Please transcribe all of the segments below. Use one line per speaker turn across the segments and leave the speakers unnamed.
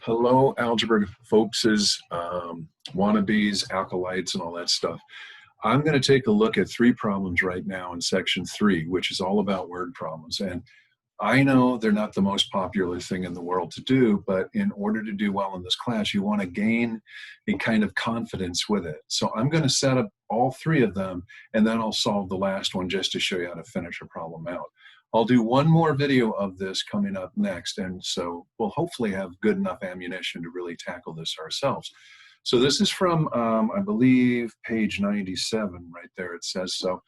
Hello, algebra folkses, wannabes, alkalites, and all that stuff. I'm going to take a look at three problems right now in section 3, which is all about word problems. And I know they're not the most popular thing in the world to do, but in order to do well in this class, you want to gain a kind of confidence with it. So I'm going to set up all three of them, and then I'll solve the last one just to show you how to finish a problem out. I'll do one more video of this coming up next, and so we'll hopefully have good enough ammunition to really tackle this ourselves. So this is from, I believe, page 97 right there, it says so.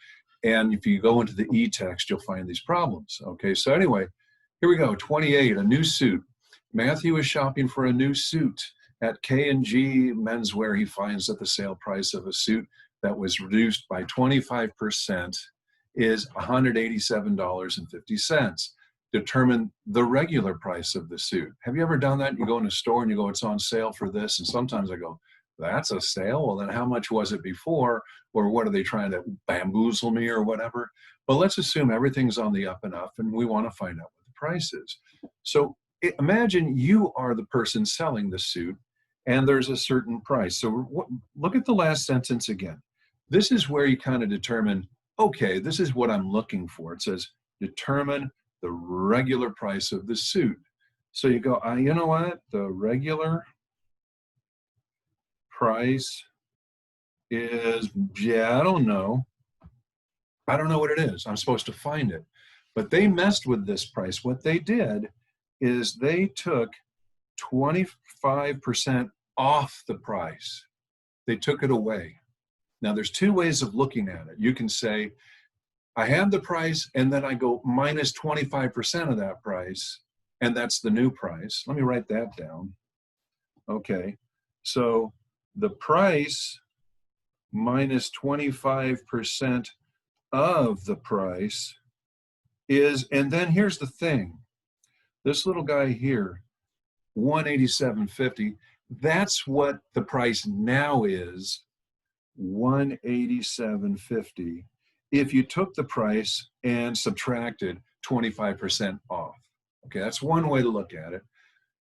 And if you go into the e-text, you'll find these problems. Okay, so anyway, here we go, 28, a new suit. Matthew is shopping for a new suit. At K&G Menswear, he finds that the sale price of a suit that was reduced by 25% is $187.50. Determine the regular price of the suit. Have you ever done that? You go in a store and you go, it's on sale for this. And sometimes I go, that's a sale? Well, then how much was it before? Or what are they trying to bamboozle me or whatever? But let's assume everything's on the up and up and we want to find out what the price is. So imagine you are the person selling the suit and there's a certain price. So look at the last sentence again. This is where you kind of determine, okay, this is what I'm looking for. It says, determine the regular price of the suit. So you go, you know what? The regular price is, I don't know. I don't know what it is. I'm supposed to find it. But they messed with this price. What they did is they took 25% off the price. They took it away. Now, there's two ways of looking at it. You can say, I have the price, and then I go minus 25% of that price, and that's the new price. Let me write that down. Okay, so the price minus 25% of the price is, and then here's the thing. This little guy here, $187.50, that's what the price now is, $187.50, if you took the price and subtracted 25% off. Okay, that's one way to look at it.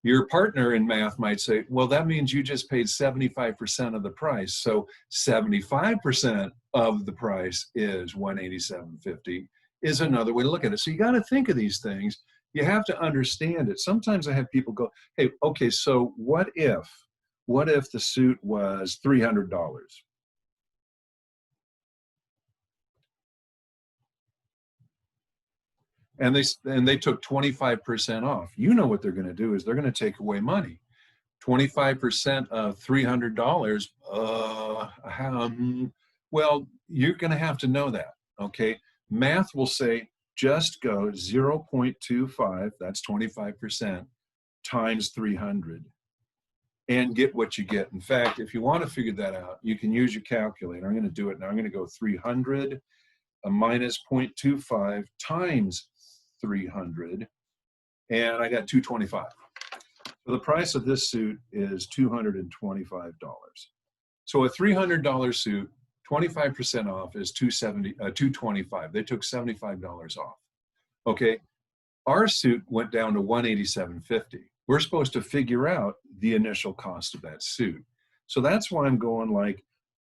Your partner in math might say, well, that means you just paid 75% of the price. So 75% of the price is $187.50 is another way to look at it. So you got to think of these things. You have to understand it. Sometimes I have people go, hey, okay, so what if the suit was $300? And they took 25% off. You know what they're going to do is they're going to take away money. 25% of $300. Well, you're going to have to know that. Okay, math will say just go 0.25. That's 25% times 300, and get what you get. In fact, if you want to figure that out, you can use your calculator. I'm going to do it now. I'm going to go 300 minus 0.25 times 300, and I got 225. So the price of this suit is $225. So a $300 suit, 25% off is $225. They took $75 off. Okay, our suit went down to $187.50. We're supposed to figure out the initial cost of that suit. So that's why I'm going like,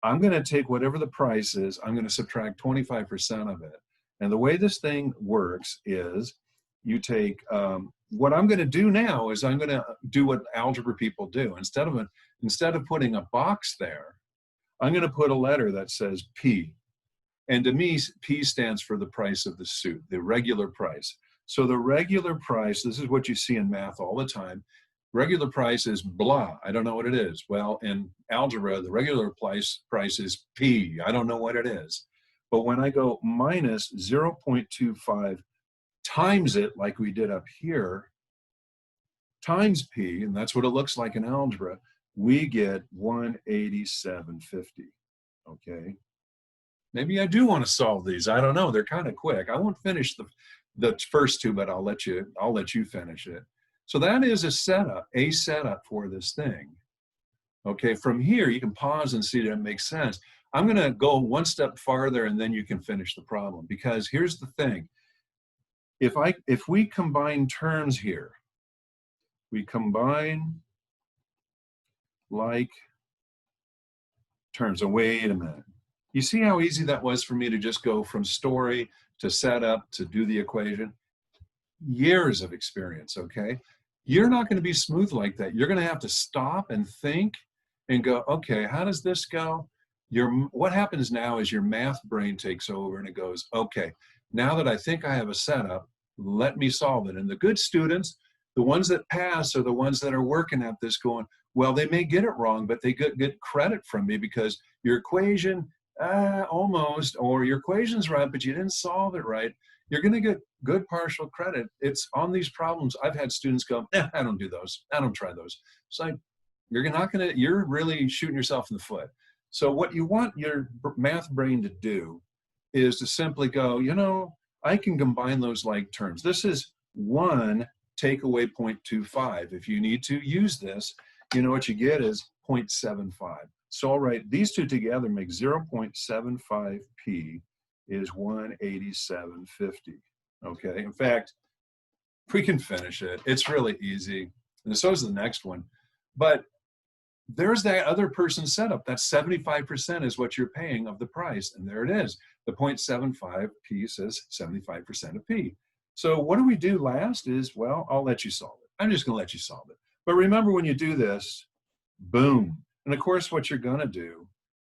I'm going to take whatever the price is, I'm going to subtract 25% of it. And the way this thing works is you take, what I'm going to do now is I'm going to do what algebra people do. Instead of putting a box there, I'm going to put a letter that says P. And to me, P stands for the price of the suit, the regular price. So the regular price, this is what you see in math all the time. Regular price is blah. I don't know what it is. Well, in algebra, the regular price is P. I don't know what it is. But when I go minus 0.25 times it, like we did up here, times P, and that's what it looks like in algebra, we get 187.50. Okay. Maybe I do want to solve these. I don't know. They're kind of quick. I won't finish the first two, but I'll let you finish it. So that is a setup for this thing. Okay, from here, you can pause and see that it makes sense. I'm going to go one step farther and then you can finish the problem, because here's the thing. If we combine terms here, we combine like terms. Oh, wait a minute. You see how easy that was for me to just go from story to setup to do the equation? Years of experience, okay? You're not going to be smooth like that. You're going to have to stop and think and go, okay, how does this go? What happens now is your math brain takes over and it goes, okay, now that I think I have a setup, let me solve it. And the good students, the ones that pass, are the ones that are working at this going, well, they may get it wrong, but they get credit from me because your equation, almost, or your equation's right, but you didn't solve it right. You're going to get good partial credit. It's on these problems. I've had students go, I don't do those. I don't try those. It's like, you're really shooting yourself in the foot. So what you want your math brain to do is to simply go, I can combine those like terms. This is 1 take away 0.25. If you need to use this, what you get is 0.75. So I'll write these two together make 0.75p is 187.50. Okay, in fact, we can finish it. It's really easy. And so is the next one. But there's that other person's setup. That's 75% is what you're paying of the price. And there it is. The 0.75p says 75% of p. So what do we do last is, well, I'll let you solve it. I'm just going to let you solve it. But remember, when you do this, boom. And of course, what you're going to do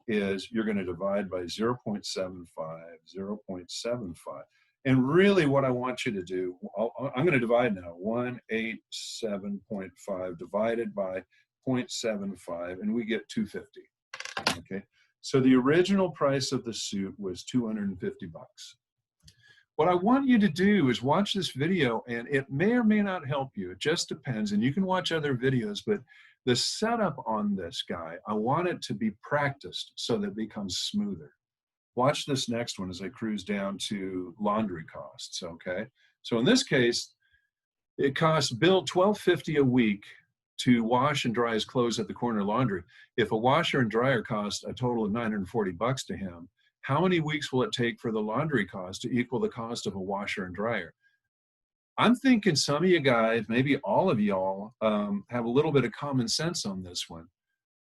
is you're going to divide by 0.75, 0.75. And really what I want you to do, I'm going to divide now, 187.5 divided by 0.75, and we get 250. Okay, so the original price of the suit was 250 bucks. What I want you to do is watch this video, and it may or may not help you. It just depends, and you can watch other videos, but the setup on this guy, I want it to be practiced so that it becomes smoother. Watch this next one as I cruise down to laundry costs, okay? So in this case, it costs Bill $12.50 a week to wash and dry his clothes at the corner laundry. If a washer and dryer cost a total of 940 bucks to him, how many weeks will it take for the laundry cost to equal the cost of a washer and dryer? I'm thinking some of you guys, maybe all of y'all, have a little bit of common sense on this one.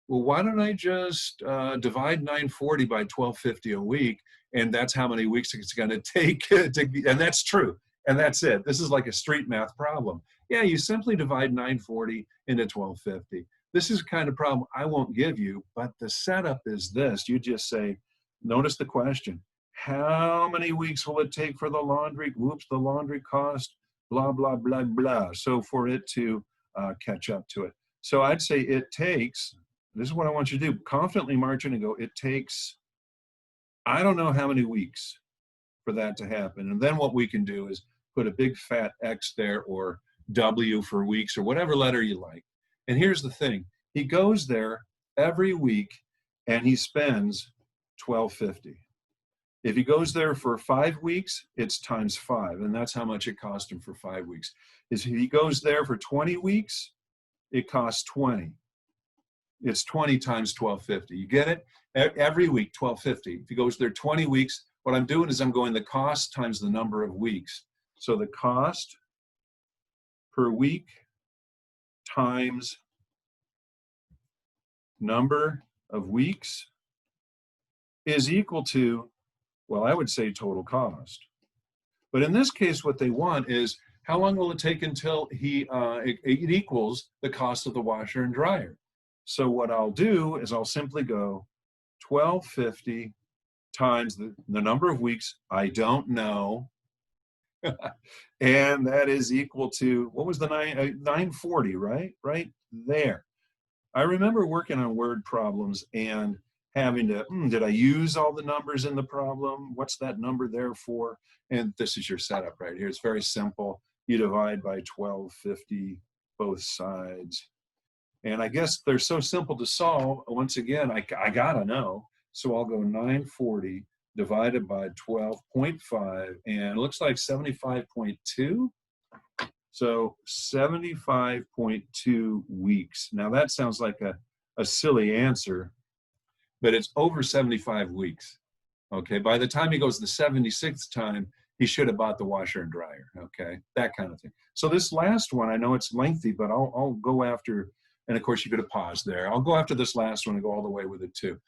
Well, why don't I just divide 940 by 1250 a week, and that's how many weeks it's going to take and that's true. And that's it. This is like a street math problem. Yeah, you simply divide 940 into 1250. This is the kind of problem I won't give you, but the setup is this. You just say, notice the question, how many weeks will it take for the laundry, the laundry cost, blah, blah, blah, blah. So for it to catch up to it. So I'd say it takes, this is what I want you to do, confidently march in and go, it takes, I don't know how many weeks for that to happen. And then what we can do is put a big fat X there, or W for weeks, or whatever letter you like. And here's the thing, he goes there every week and he spends $12.50. If he goes there for 5 weeks, it's times 5, and that's how much it cost him for 5 weeks. If he goes there for 20 weeks, it costs 20. It's 20 times $12.50. You get it? Every week, $12.50. If he goes there 20 weeks, what I'm doing is I'm going the cost times the number of weeks. So the cost per week times number of weeks is equal to, well, I would say total cost. But in this case, what they want is how long will it take until it equals the cost of the washer and dryer. So what I'll do is I'll simply go $12.50 times the number of weeks I don't know, and that is equal to, what was the 940, right? Right there. I remember working on word problems and having to, did I use all the numbers in the problem? What's that number there for? And this is your setup right here. It's very simple. You divide by 1250 both sides. And I guess they're so simple to solve. Once again, I gotta know. So I'll go 940 divided by 12.5, and it looks like 75.2. So 75.2 weeks. Now that sounds like a silly answer, but it's over 75 weeks. Okay, by the time he goes the 76th time, he should have bought the washer and dryer. Okay, that kind of thing. So this last one, I know it's lengthy, but I'll go after And of course, you could have paused there. I'll go after this last one and go all the way with it too.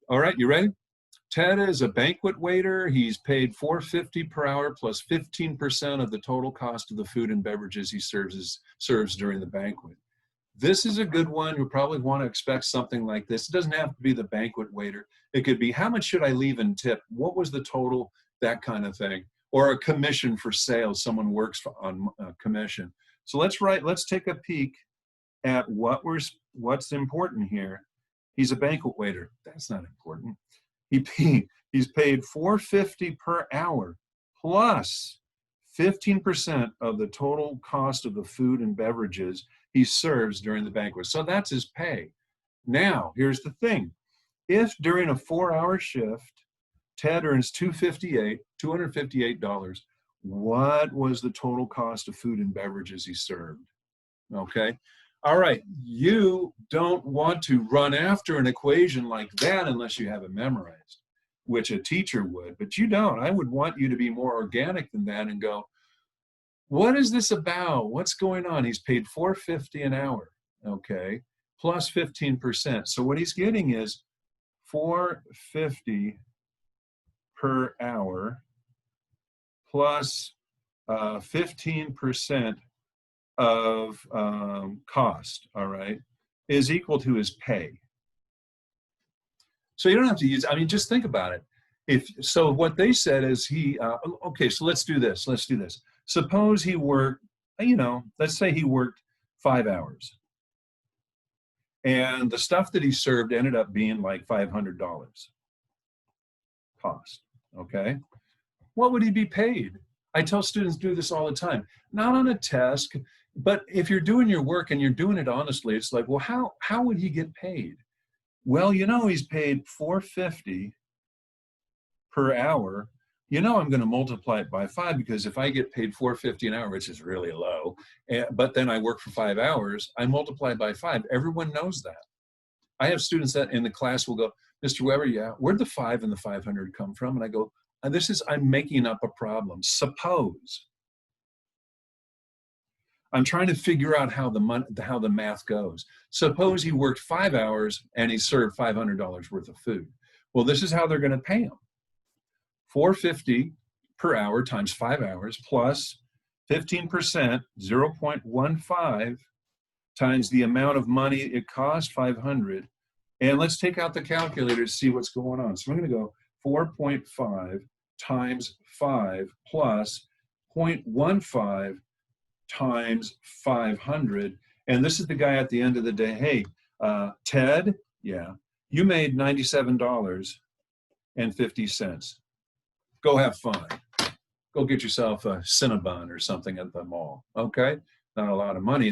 All right, you ready? Ted is a banquet waiter. He's paid $4.50 per hour plus 15% of the total cost of the food and beverages he serves during the banquet. This is a good one. You probably want to expect something like this. It doesn't have to be the banquet waiter. It could be, how much should I leave in tip? What was the total? That kind of thing. Or a commission for sales. Someone works on commission. So let's take a peek at what's important here. He's a banquet waiter. That's not important. He's paid $4.50 per hour plus 15% of the total cost of the food and beverages he serves during the banquet. So that's his pay. Now, here's the thing. If during a 4-hour shift, Ted earns $258, what was the total cost of food and beverages he served? Okay. All right. You don't want to run after an equation like that unless you have it memorized, which a teacher would, but you don't. I would want you to be more organic than that and go, what is this about? What's going on? He's paid $4.50 an hour, okay, plus 15%. So what he's getting is $4.50 per hour plus 15% of cost, all right, is equal to his pay. So you don't have to use, I mean, just think about it. So what they said is okay, so let's do this. Suppose he worked, let's say he worked 5 hours. And the stuff that he served ended up being like $500 cost, okay? What would he be paid? I tell students do this all the time. Not on a test, but if you're doing your work and you're doing it honestly, it's like, well, how would he get paid? Well, he's paid $4.50 per hour. I'm going to multiply it by 5 because if I get paid $4.50 an hour, which is really low, but then I work for 5 hours, I multiply by 5. Everyone knows that. I have students that in the class will go, Mr. Weber, yeah, where'd the 5 and the 500 come from? And I go, I'm making up a problem. Suppose. I'm trying to figure out how the math goes. Suppose he worked 5 hours and he served $500 worth of food. Well, this is how they're going to pay him. $4.50 per hour times 5 hours plus 15%, 0.15 times the amount of money it cost, 500. And let's take out the calculator to see what's going on. So I'm going to go 4.5 times 5 plus 0.15 times 500. And this is the guy at the end of the day. Hey, Ted, yeah, you made $97.50. Go have fun. Go get yourself a Cinnabon or something at the mall, okay? Not a lot of money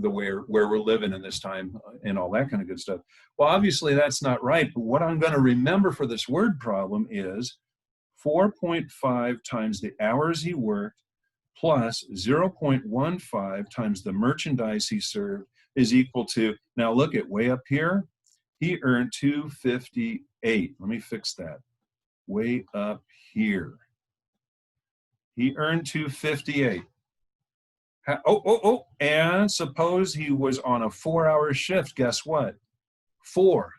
where we're living in this time and all that kind of good stuff. Well, obviously that's not right, but what I'm going to remember for this word problem is 4.5 times the hours he worked plus 0.15 times the merchandise he served is equal to, now look at way up here, he earned $258. Let me fix that. Way up here. He earned $258. And suppose he was on a 4-hour shift. Guess what? 4.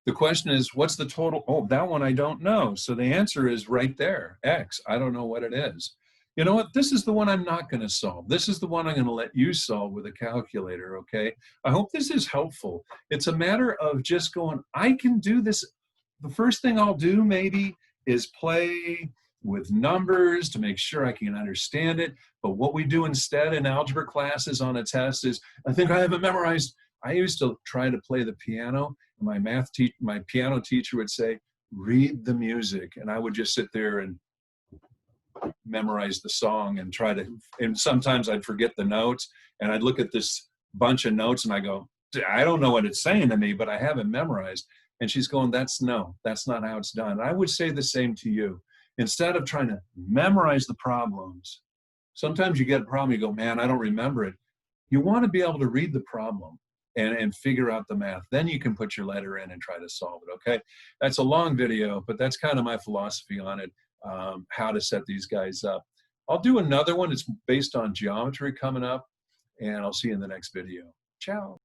The question is, what's the total? Oh, that one I don't know. So the answer is right there, X. I don't know what it is. You know what? This is the one I'm not going to solve. This is the one I'm going to let you solve with a calculator, okay? I hope this is helpful. It's a matter of just going, I can do this. The first thing I'll do maybe is play with numbers to make sure I can understand it. But what we do instead in algebra classes on a test is, I think I have it memorized. I used to try to play the piano. My piano teacher would say, read the music. And I would just sit there and memorize the song and and sometimes I'd forget the notes and I'd look at this bunch of notes and I go, I don't know what it's saying to me, but I have it memorized. And she's going, that's not how it's done. And I would say the same to you. Instead of trying to memorize the problems, sometimes you get a problem, you go, man, I don't remember it. You want to be able to read the problem and figure out the math. Then you can put your letter in and try to solve it, okay? That's a long video, but that's kind of my philosophy on it, how to set these guys up. I'll do another one. It's based on geometry coming up, and I'll see you in the next video. Ciao.